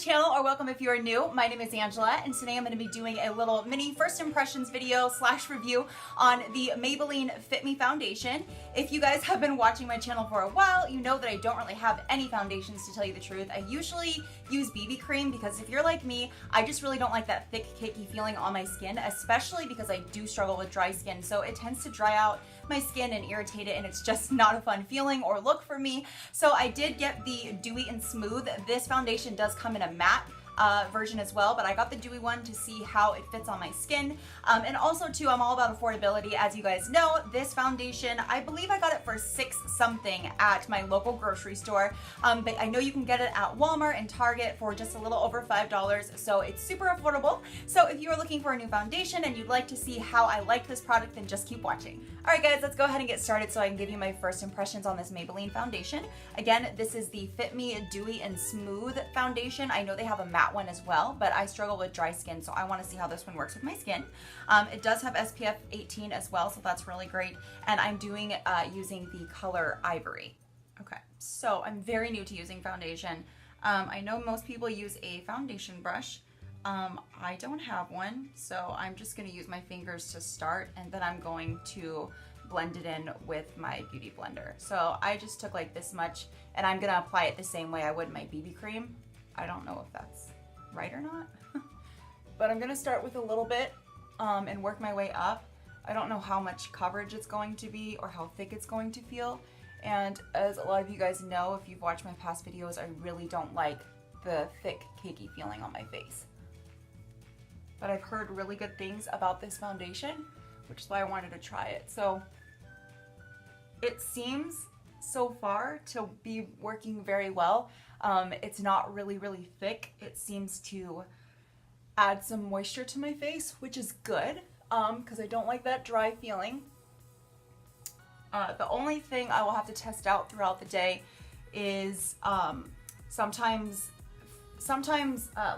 channel, or welcome if you are new. My name is Angela, and today I'm going to be doing a little mini first impressions video slash review on the Maybelline Fit Me foundation. If you guys have been watching my channel for a while, you know that I don't really have any foundations, to tell you the truth. I usually use BB cream because if you're like me, I just really don't like that thick, cakey feeling on my skin, especially because I do struggle with dry skin, so it tends to dry out my skin and irritate it, and it's just not a fun feeling or look for me. So I did get the Dewy and Smooth. This foundation does come in a matte version as well, but I got the dewy one to see how it fits on my skin. And also too, I'm all about affordability. As you guys know, this foundation, I believe I got it for $6 something at my local grocery store, but I know you can get it at Walmart and Target for just a little over $5, so it's super affordable. So if you are looking for a new foundation and you'd like to see how I like this product, then just keep watching. All right guys, let's go ahead and get started so I can give you my first impressions on this Maybelline foundation. Again, this is the Fit Me Dewy and Smooth foundation. I know they have a matte one as well, but I struggle with dry skin, so I want to see how this one works with my skin. It does have SPF 18 as well, so that's really great, and I'm doing using the color Ivory. Okay, so I'm very new to using foundation. I know most people use a foundation brush. I don't have one, so I'm just going to use my fingers to start, and then I'm going to blend it in with my beauty blender. So I just took like this much, and I'm going to apply it the same way I would my BB cream. I don't know if that's right or not, but I'm going to start with a little bit and work my way up. I don't know how much coverage it's going to be or how thick it's going to feel, and as a lot of you guys know, if you've watched my past videos, I really don't like the thick, cakey feeling on my face. But I've heard really good things about this foundation, which is why I wanted to try it. So it seems so far to be working very well. It's not really thick. It seems to add some moisture to my face, which is good because I don't like that dry feeling. The only thing I will have to test out throughout the day is sometimes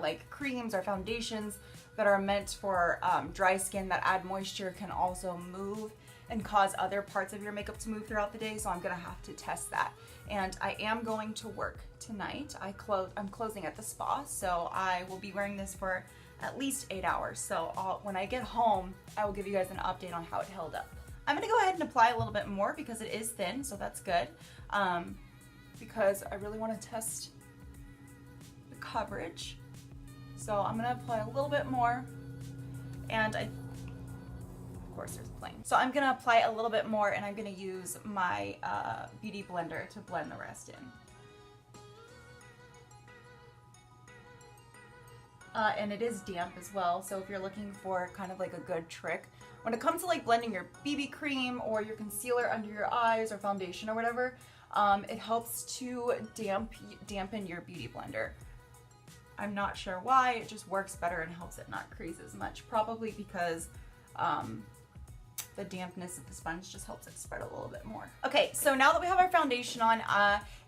like creams or foundations that are meant for dry skin that add moisture can also move and cause other parts of your makeup to move throughout the day, so I'm gonna have to test that. And I am going to work tonight. I'm closing at the spa, so I will be wearing this for at least 8 hours. So when I get home, I will give you guys an update on how it held up. I'm gonna go ahead and apply a little bit more because it is thin, so that's good. Because I really wanna test the coverage. So I'm gonna apply a little bit more, and of course there's a plane. So I'm gonna apply a little bit more, and I'm gonna use my beauty blender to blend the rest in. And it is damp as well, so if you're looking for kind of like a good trick, when it comes to like blending your BB cream or your concealer under your eyes or foundation or whatever, it helps to dampen your beauty blender. I'm not sure why, it just works better and helps it not crease as much, probably because the dampness of the sponge just helps it spread a little bit more. Okay, so now that we have our foundation on,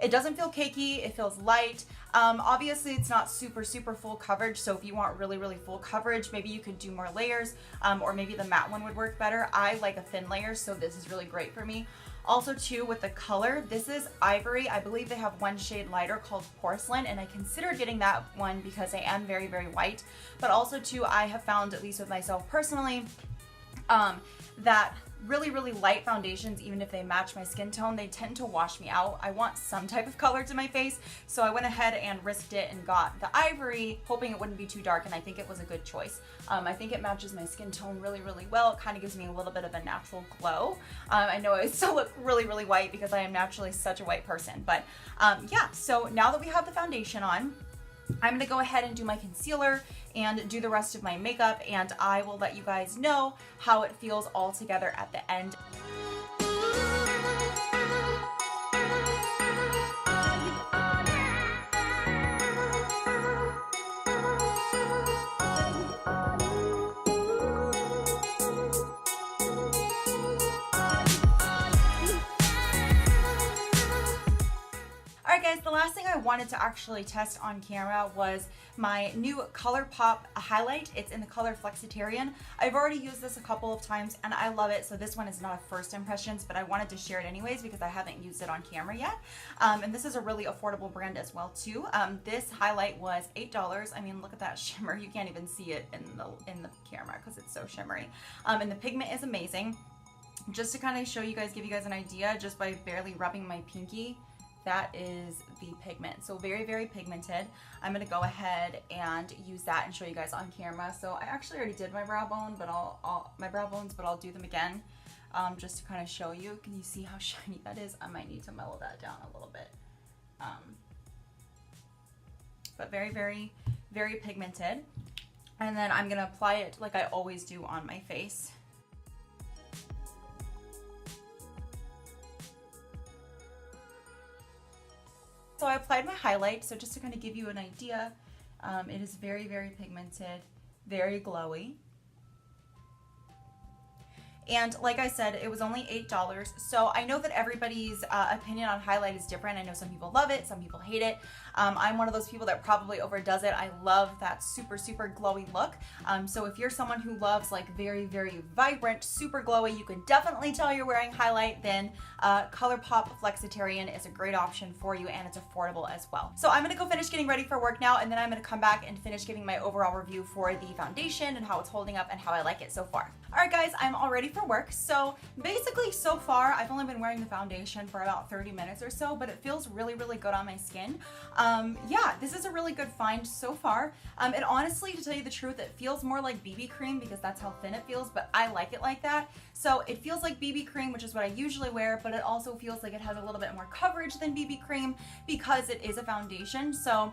it doesn't feel cakey, it feels light. Obviously it's not super full coverage, so if you want really full coverage, maybe you could do more layers, or maybe the matte one would work better. I like a thin layer, so this is really great for me. Also too, with the color, this is Ivory. I believe they have one shade lighter called Porcelain, and I considered getting that one because I am very white. But also too, I have found, at least with myself personally, that really light foundations, even if they match my skin tone, they tend to wash me out. I want some type of color to my face, so I went ahead and risked it and got the Ivory, hoping it wouldn't be too dark, and I think it was a good choice. I think it matches my skin tone really well. It kind of gives me a little bit of a natural glow. I know I still look really white because I am naturally such a white person, but yeah, so now that we have the foundation on, I'm gonna go ahead and do my concealer and do the rest of my makeup, and I will let you guys know how it feels all together at the end. guys, the last thing I wanted to actually test on camera was my new ColourPop highlight. It's in the color Flexitarian. I've already used this a couple of times and I love it, so this one is not a first impressions, but I wanted to share it anyways because I haven't used it on camera yet. And this is a really affordable brand as well too. This highlight was $8. I mean, look at that shimmer. You can't even see it in the camera because it's so shimmery. And the pigment is amazing. Just to kind of show you guys, give you guys an idea, just by barely rubbing my pinky, that is the pigment. So very, very pigmented. I'm gonna go ahead and use that and show you guys on camera. So I actually already did my brow bone, but I'll do them again just to kind of show you. Can you see how shiny that is? I might need to mellow that down a little bit. But very, very, very pigmented. And then I'm gonna apply it like I always do on my face. So I applied my highlight, so just to kind of give you an idea, it is very, very pigmented, very glowy. And like I said, it was only $8. So I know that everybody's opinion on highlight is different. I know some people love it, some people hate it. I'm one of those people that probably overdoes it. I love that super, super glowy look. So if you're someone who loves like very, very vibrant, super glowy, you can definitely tell you're wearing highlight, then ColourPop Flexitarian is a great option for you, and it's affordable as well. So I'm gonna go finish getting ready for work now, and then I'm gonna come back and finish giving my overall review for the foundation and how it's holding up and how I like it so far. All right guys, I'm all ready for work. So basically so far, I've only been wearing the foundation for about 30 minutes or so, but it feels really, really good on my skin. Yeah, this is a really good find so far. And honestly, to tell you the truth, it feels more like BB cream because that's how thin it feels, but I like it like that. So it feels like BB cream, which is what I usually wear, but it also feels like it has a little bit more coverage than BB cream because it is a foundation. So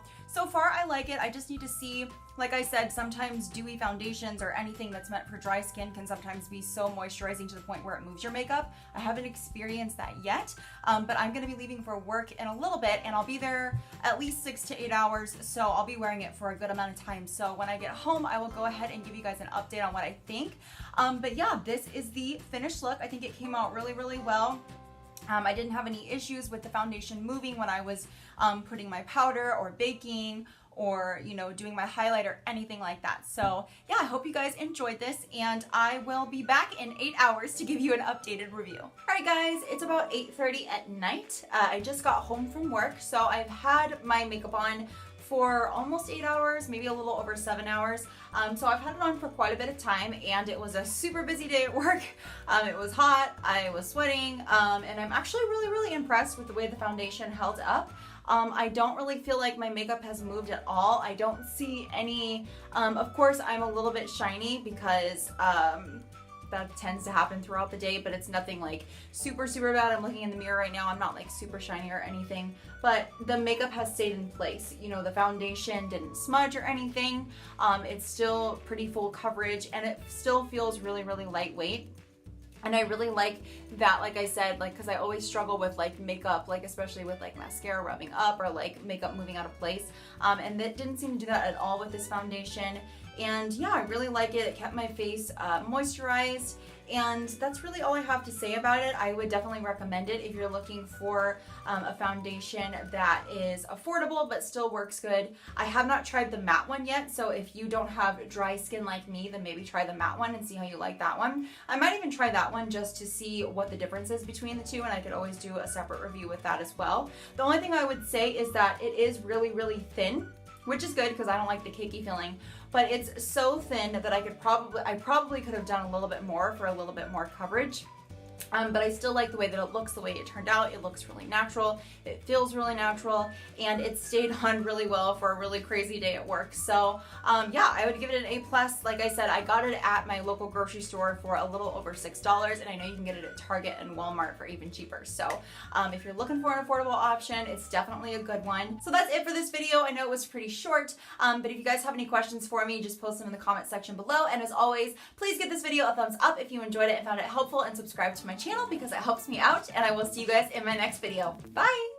far I like it. I just need to see, like I said, sometimes dewy foundations or anything that's meant for dry skin can sometimes be so moisturizing to the point where it moves your makeup. I haven't experienced that yet, but I'm gonna be leaving for work in a little bit and I'll be there at least 6 to 8 hours, so I'll be wearing it for a good amount of time. So when I get home, I will go ahead and give you guys an update on what I think. But yeah, this is the finished look. I think it came out really, really well. I didn't have any issues with the foundation moving when I was putting my powder or baking or, you know, doing my highlight or anything like that. So yeah, I hope you guys enjoyed this, and I will be back in 8 hours to give you an updated review. All right guys, it's about 8:30 at night. I just got home from work, so I've had my makeup on for almost 8 hours, maybe a little over 7 hours. So I've had it on for quite a bit of time, and it was a super busy day at work. It was hot, I was sweating, and I'm actually really, really impressed with the way the foundation held up. I don't really feel like my makeup has moved at all. I don't see any, of course I'm a little bit shiny because that tends to happen throughout the day, but it's nothing like super, super bad. I'm looking in the mirror right now. I'm not like super shiny or anything, but the makeup has stayed in place. You know, the foundation didn't smudge or anything. It's still pretty full coverage, and it still feels really, really lightweight. And I really like that, like I said, like, because I always struggle with like makeup, like especially with like mascara rubbing up or like makeup moving out of place. And that didn't seem to do that at all with this foundation. And yeah, I really like it. It kept my face moisturized, and that's really all I have to say about it. I would definitely recommend it if you're looking for a foundation that is affordable but still works good. I have not tried the matte one yet, so if you don't have dry skin like me, then maybe try the matte one and see how you like that one. I might even try that one just to see what the difference is between the two, and I could always do a separate review with that as well. The only thing I would say is that it is really, really thin, which is good because I don't like the cakey feeling, but it's so thin that I probably could have done a little bit more for a little bit more coverage. But I still like the way that it looks, the way it turned out. It looks really natural, it feels really natural, and it stayed on really well for a really crazy day at work. So yeah, I would give it an A+. Like I said, I got it at my local grocery store for a little over $6, and I know you can get it at Target and Walmart for even cheaper. So if you're looking for an affordable option, it's definitely a good one. So that's it for this video. I know it was pretty short, but if you guys have any questions for me, just post them in the comment section below. And as always, please give this video a thumbs up if you enjoyed it and found it helpful, and subscribe to my channel because it helps me out, and I will see you guys in my next video. Bye!